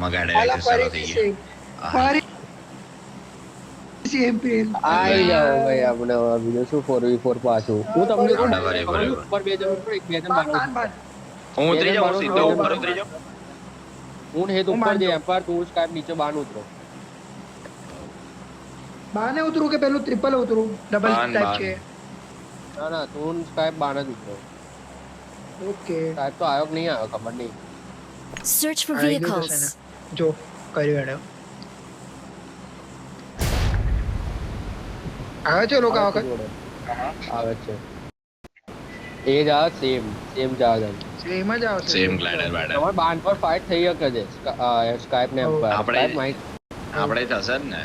મગાડે આલા છે સારો થઈ ફરી ગયો ફરી ચેમ્પિયન આઈ જાઓ ભાઈ આપણે હવે બીજું શું 4v4 પાછું હું તમને કહું બરાબર, ખબર છે? બરાબર. ઉપર બે જણ ઉપર એક બે જણ બાન બાર બાન હું ઉતરી જાઉં, હું બાર સીધો બાર ઉપર બાર ઉતરી જાઉં. હું ને હેત હું ઉપર માનજો. જે એમ્પાયર તું સ્કાઈપ નીચે બાર ઉતરો બાને ઉતરું કે પેલું ટ્રિપલ ઉતરું ડબલ બાન, ટાઈપ બાન. છે ના તું સ્કાઈપ બાર જ ઉતરો ઓકે સ્કાઈપ તો આવ્યો કે નહીં આવ્યો ખબર નહીં Search for આવી ગયું તો છે vehicles. ને જો કર્યું એણે આવે છે લોકો આ આવે છે વખત જોડે. આવે છે એ જ આવે સેમ જહાજ આવે. સેમ જ આવશે સેમ ગ્લાઇડર બેડર તમારે બાંધ પર ફાઇટ થઈ શકે છે સ્કાઈપ ને એમ્પાયર આપણે- સ્કાઈપ માહિત આપણે થશે જ ને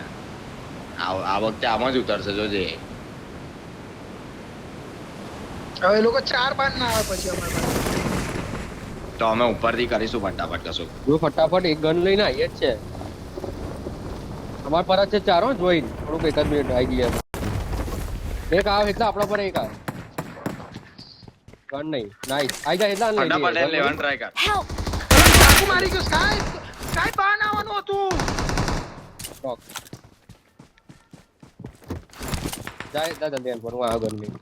આ વખતે આમાં જ ઉતરશે જોજે. હવે એ લોકો 4 બાન ના આવે પછી અમારા પાસે તો અમે ઉપરથી કરીશું ફટાફટ કશું. જો ફટાફટ એક ગન લઈને આવીએ જ છે અમાર પર જ છે ચારો જોઈન થોડુંક એક જ મિનિટ આવી ગયા એક આવે એટલે આપણા પર એક આવે ગન નહીં નાઈસ આવી જાય એટલે આને લઈ ફટાફટ લઈએ. એને લેવાનું ટ્રાય કર. Help! ચાકુ મારી ગયો સ્કાય સ્કાય બાન આવવાનું હતું Rock. જાય જા જલ્દી આન પર હું આવ્યો ગન નહીં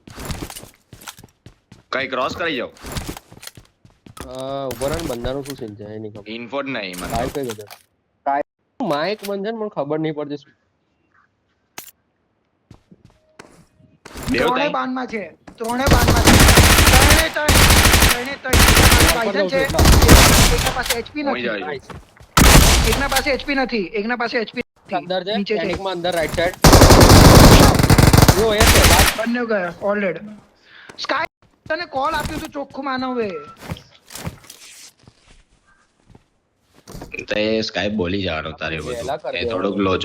કઈ ક્રોસ કરી જાવ. ઉભો રહે ને બંદાનું શું સીન છે એ નહીં ખબર ઇન્ફો જ નહીં મને. કાંઈ કઈ ગયો કાંઈ માઇક બંધ છે ને મને ખબર નહીં પડતી શું બેવ ત્રણે તઈ બાનમાં છે ત્રણે બાનમાં છે ત્રણે બાયધન છે એકના પાસે એચપી મોઈ નથી જાય. એકના પાસે એચપી નથી એકના પાસે એચપી અંદર છે નીચે છે પેનિકમાં અંદર રાઈટ સાઈડ જો એ છે વાત બંને ગયા ઓલરેડ સ્કાય તને કોલ આપ્યું તો ચોખ્ખું માનવે તે સ્કાઈપ બોલી જવાનું તારે વહેલા બધું કરી એ થોડુંક લો